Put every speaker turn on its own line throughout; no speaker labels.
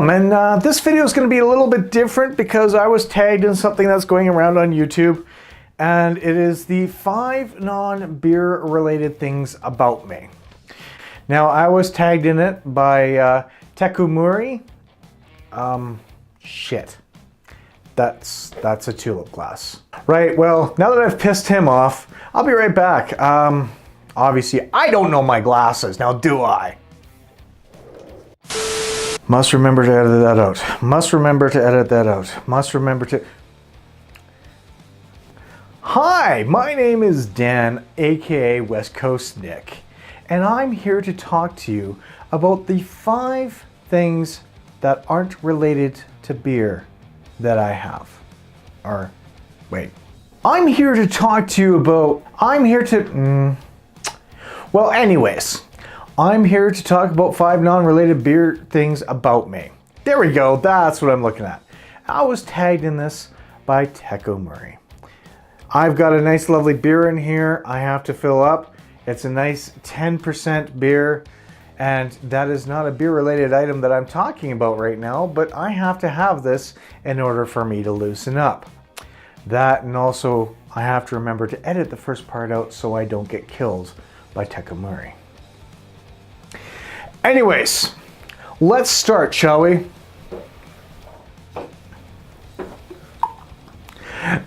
Welcome, and this video is going to be a little bit different because I was tagged in something that's going around on YouTube, and it is the 5 non-beer related things about me. Now, I was tagged in it by Tekumuri. Shit. That's a tulip glass. Right, well, now that I've pissed him off, I'll be right back. Obviously, I don't know my glasses, now do I? Must remember to edit that out. Must remember to edit that out. Must remember to... Hi, my name is Dan, aka West Coast Nick, and I'm here to talk to you about the 5 things that aren't related to beer that I have. Or, wait. I'm here to talk to you about... Well, anyways. I'm here to talk about 5 non-related beer things about me. There we go, that's what I'm looking at. I was tagged in this by Tekumuri. I've got a nice lovely beer in here I have to fill up. It's a nice 10% beer, and that is not a beer related item that I'm talking about right now, but I have to have this in order for me to loosen up. That, and also I have to remember to edit the first part out so I don't get killed by Tekumuri. Anyways, let's start, shall we?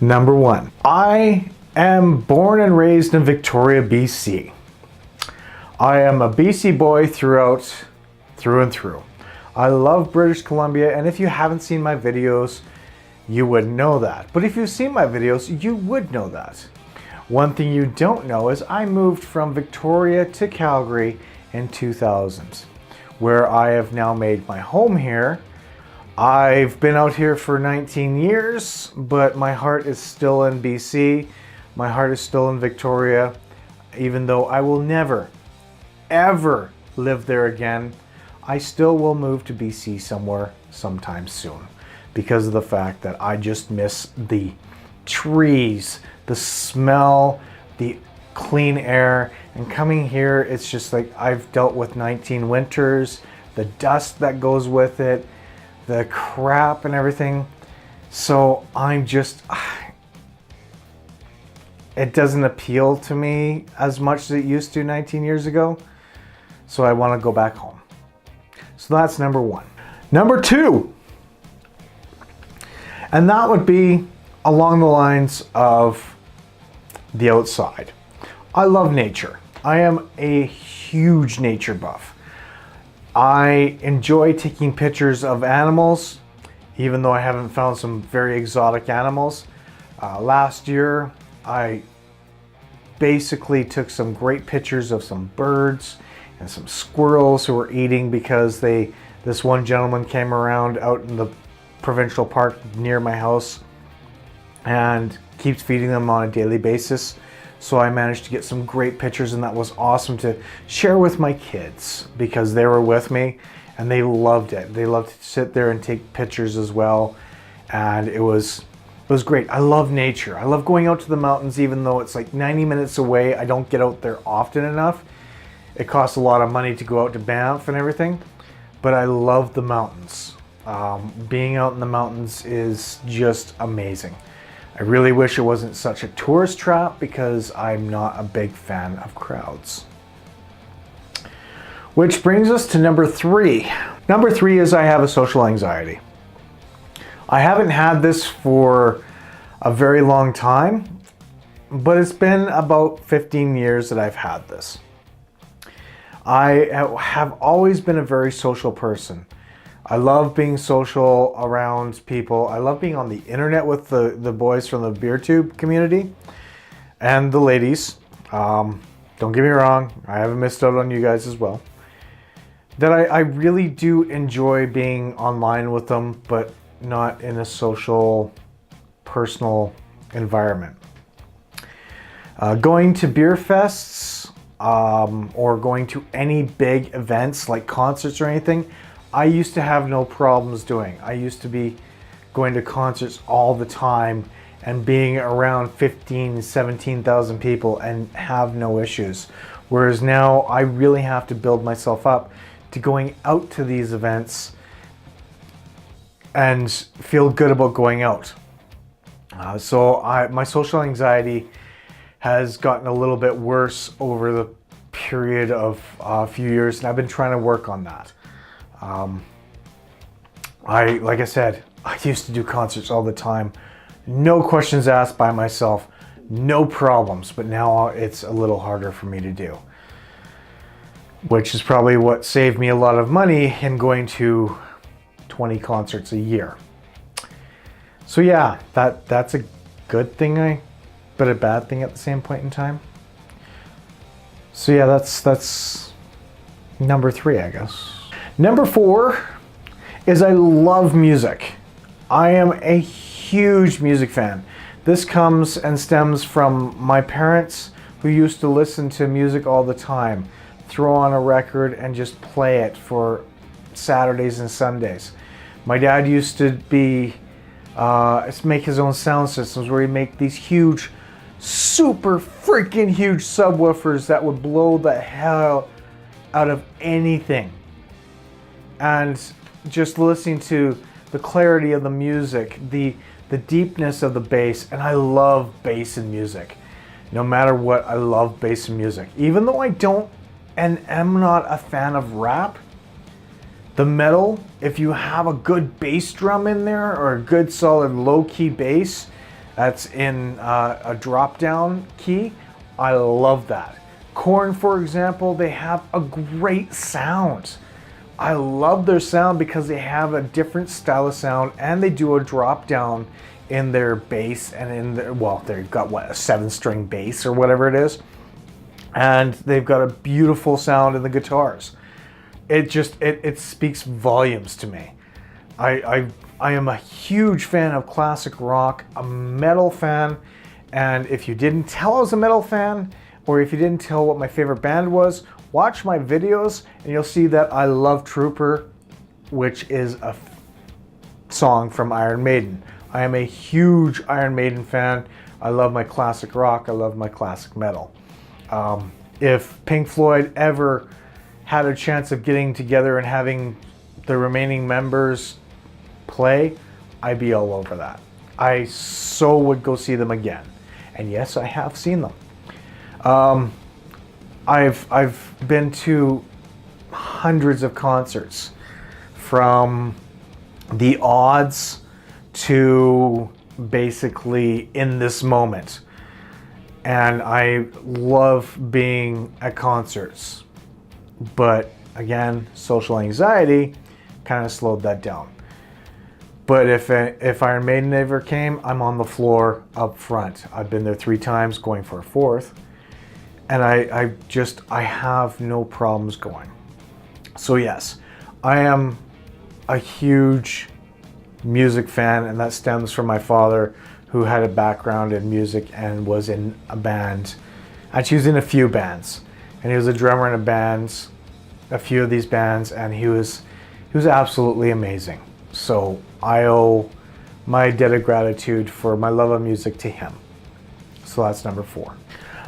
Number 1. I am born and raised in Victoria, BC. I am a BC boy through and through. I love British Columbia, and if you haven't seen my videos, you wouldn't know that. But if you've seen my videos, you would know that. One thing you don't know is I moved from Victoria to Calgary in 2000, where I have now made my home here. I've been out here for 19 years, but my heart is still in BC. My heart is still in Victoria, even though I will never, ever live there again. I still will move to BC somewhere sometime soon because of the fact that I just miss the trees, the smell, the clean air, and coming here, it's just like I've dealt with 19 winters, the dust that goes with it, the crap and everything. So I'm just, it doesn't appeal to me as much as it used to 19 years ago. So I want to go back home. So that's number 1. Number 2, and that would be along the lines of the outside. I love nature. I am a huge nature buff. I enjoy taking pictures of animals, even though I haven't found some very exotic animals. Last year, I basically took some great pictures of some birds and some squirrels who were eating because this one gentleman came around out in the provincial park near my house and keeps feeding them on a daily basis. So I managed to get some great pictures, and that was awesome to share with my kids because they were with me and they loved it. They loved to sit there and take pictures as well, and it was great. I love nature. I love going out to the mountains, even though it's like 90 minutes away. I don't get out there often enough. It costs a lot of money to go out to Banff and everything, but I love the mountains. Being out in the mountains is just amazing. I really wish it wasn't such a tourist trap because I'm not a big fan of crowds. Which brings us to number 3. Number 3 is I have a social anxiety. I haven't had this for a very long time, but it's been about 15 years that I've had this. I have always been a very social person. I love being social around people. I love being on the internet with the boys from the BeerTube community and the ladies. Don't get me wrong, I haven't missed out on you guys as well. That I really do enjoy being online with them, but not in a social, personal environment. Going to beer fests or going to any big events like concerts or anything, I used to have no problems doing. I used to be going to concerts all the time and being around 15, 17,000 people and have no issues. Whereas now I really have to build myself up to going out to these events and feel good about going out. So my social anxiety has gotten a little bit worse over the period of a few years, and I've been trying to work on that. Like I said, I used to do concerts all the time, no questions asked, by myself, no problems, but now it's a little harder for me to do, which is probably what saved me a lot of money in going to 20 concerts a year. So yeah, that's a good thing, but a bad thing at the same point in time. So yeah, that's number 3, I guess. Number 4 is I love music. I am a huge music fan. This comes and stems from my parents, who used to listen to music all the time, throw on a record and just play it for Saturdays and Sundays. My dad used to make his own sound systems, where he'd make these huge, super freaking huge subwoofers that would blow the hell out of anything. And just listening to the clarity of the music, the deepness of the bass, and I love bass in music. No matter what, I love bass in music. Even though I don't and am not a fan of rap, the metal, if you have a good bass drum in there, or a good solid low-key bass that's in a drop-down key, I love that. Korn, for example, they have a great sound. I love their sound because they have a different style of sound, and they do a drop-down in their bass, and in their, well, they've got what, a 7-string bass or whatever it is, and they've got a beautiful sound in the guitars. It speaks volumes to me. I am a huge fan of classic rock, a metal fan, and if you didn't tell I was a metal fan, or if you didn't tell what my favorite band was, watch my videos and you'll see that I love Trooper, which is a song from Iron Maiden. I am a huge Iron Maiden fan. I love my classic rock, I love my classic metal. If Pink Floyd ever had a chance of getting together and having the remaining members play, I'd be all over that. I so would go see them again. And yes, I have seen them. I've been to hundreds of concerts, from the odds to basically in this moment. And I love being at concerts. But again, social anxiety kind of slowed that down. But if Iron Maiden ever came, I'm on the floor up front. I've been there 3 times, going for a 4th. And I have no problems going. So yes, I am a huge music fan, and that stems from my father, who had a background in music and was in a band. Actually, he was in a few bands, and he was a drummer in a few of these bands, and he was absolutely amazing. So I owe my debt of gratitude for my love of music to him. So that's number 4.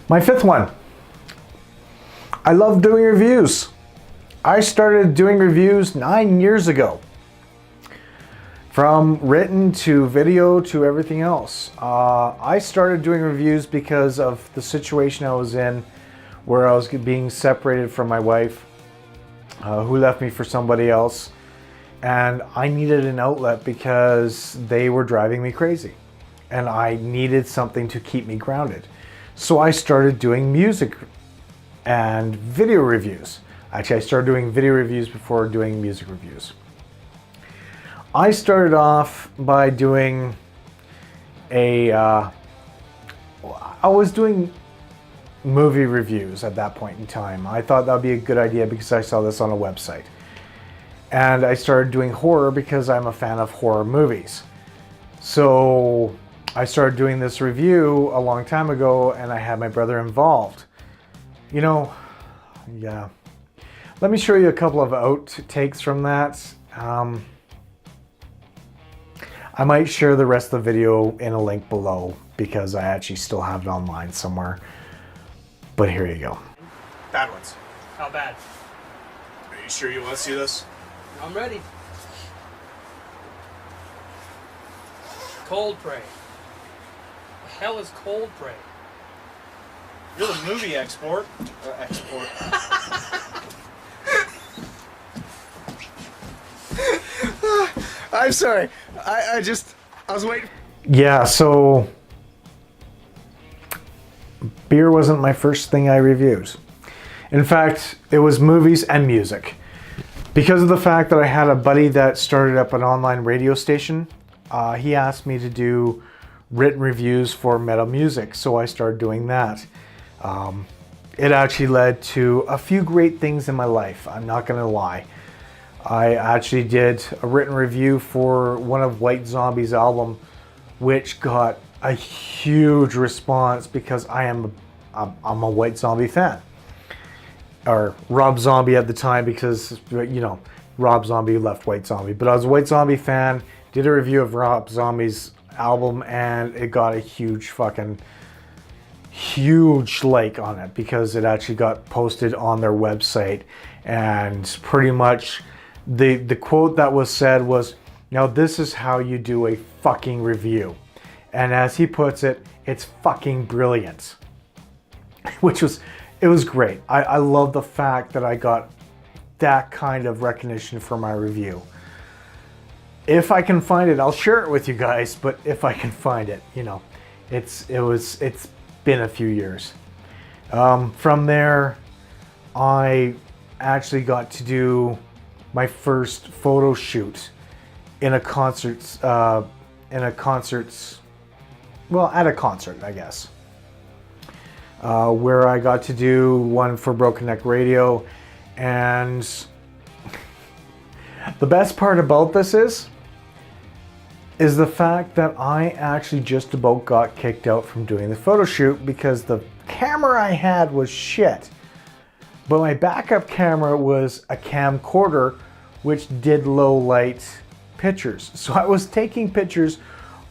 My 5th one, I love doing reviews. I started doing reviews 9 years ago. From written to video to everything else. I started doing reviews because of the situation I was in, where I was being separated from my wife, who left me for somebody else. And I needed an outlet because they were driving me crazy. And I needed something to keep me grounded. So I started doing music and video reviews. Actually, I started doing video reviews before doing music reviews. I started off by doing I was doing movie reviews at that point in time. I thought that would be a good idea because I saw this on a website. And I started doing horror because I'm a fan of horror movies. So I started doing this review a long time ago, and I had my brother involved. You know, yeah. Let me show you a couple of outtakes from that. I might share the rest of the video in a link below because I actually still have it online somewhere. But here you go. Bad ones.
How bad?
Are you sure you want to see this?
I'm ready. cold prey? The hell is cold prey?
You're the movie export. Export.
I'm sorry. I was waiting.
Yeah, so beer wasn't my first thing I reviewed. In fact, it was movies and music. Because of the fact that I had a buddy that started up an online radio station, he asked me to do written reviews for metal music, so I started doing that. It actually led to a few great things in my life, I'm not gonna lie. I actually did a written review for one of White Zombie's album, which got a huge response because I'm a White Zombie fan. Or Rob Zombie at the time, because, you know, Rob Zombie left White Zombie. But I was a White Zombie fan, did a review of Rob Zombie's album, and it got a huge like on it because it actually got posted on their website. And pretty much the quote that was said was, "Now this is how you do a fucking review." And as he puts it, it's fucking brilliant. It was great. I love the fact that I got that kind of recognition for my review. If I can find it, I'll share it with you guys, but if I can find it, you know, it's been a few years. From there, I actually got to do my first photo shoot at a concert, I guess. Where I got to do one for Broken Neck Radio, and the best part about this is the fact that I actually just about got kicked out from doing the photo shoot because the camera I had was shit. But my backup camera was a camcorder which did low light pictures. So I was taking pictures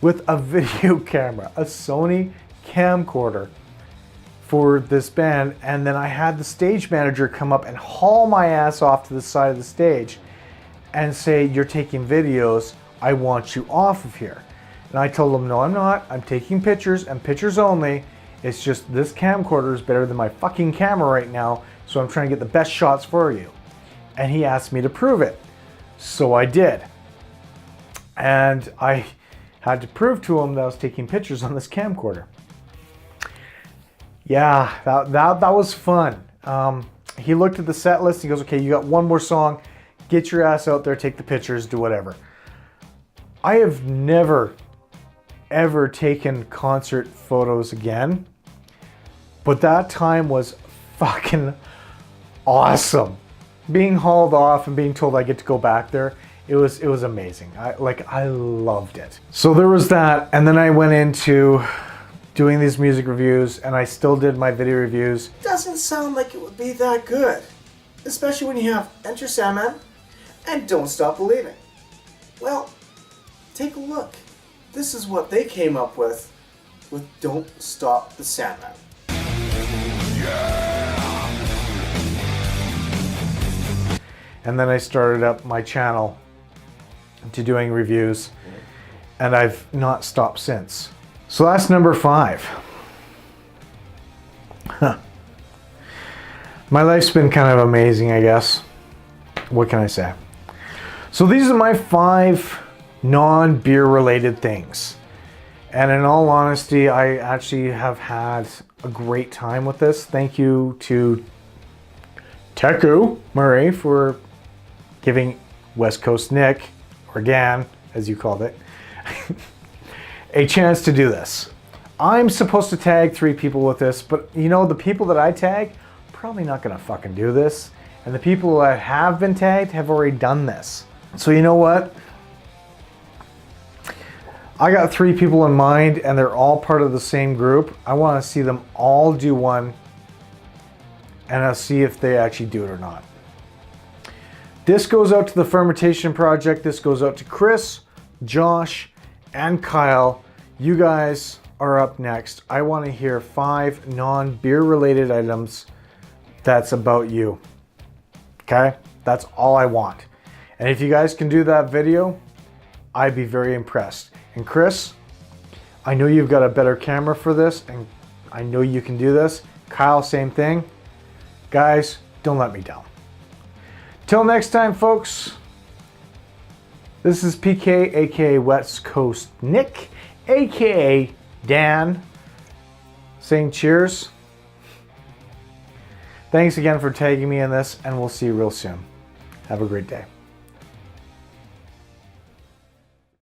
with a video camera, a Sony camcorder for this band, and then I had the stage manager come up and haul my ass off to the side of the stage and say, "You're taking videos, I want you off of here." And I told him, "No, I'm not. I'm taking pictures and pictures only. It's just this camcorder is better than my fucking camera right now, so I'm trying to get the best shots for you." And he asked me to prove it. So I did. And I had to prove to him that I was taking pictures on this camcorder. Yeah, that was fun. He looked at the set list, he goes, "Okay, you got one more song, get your ass out there, take the pictures, do whatever." I have never, ever taken concert photos again, but that time was fucking awesome. Being hauled off and being told I get to go back there, it was amazing. I loved it. So there was that, and then I went into doing these music reviews, and I still did my video reviews.
Doesn't sound like it would be that good, especially when you have Enter Sandman and Don't Stop Believing. Well, take a look. This is what they came up with Don't Stop the Sandman.
And then I started up my channel to doing reviews, and I've not stopped since. So that's number 5. My life's been kind of amazing, I guess. What can I say? So these are my 5 non-beer related things. And in all honesty, I actually have had a great time with this. Thank you to Teku Murray for giving West Coast Nick, or Gan, as you called it, a chance to do this. I'm supposed to tag 3 people with this, but you know, the people that I tag, probably not gonna fucking do this. And the people that have been tagged have already done this. So you know what? I got 3 people in mind, and they're all part of the same group. I wanna see them all do one, and I'll see if they actually do it or not. This goes out to the Fermentation Project. This goes out to Chris, Josh, and Kyle. You guys are up next. I want to hear 5 non-beer related items that's about you. Okay? That's all I want. And if you guys can do that video, I'd be very impressed. And Chris, I know you've got a better camera for this, and I know you can do this. Kyle, same thing. Guys, don't let me down. Till next time, folks. This is PK, aka West Coast Nick, aka Dan, saying cheers. Thanks again for tagging me in this, and we'll see you real soon. Have a great day.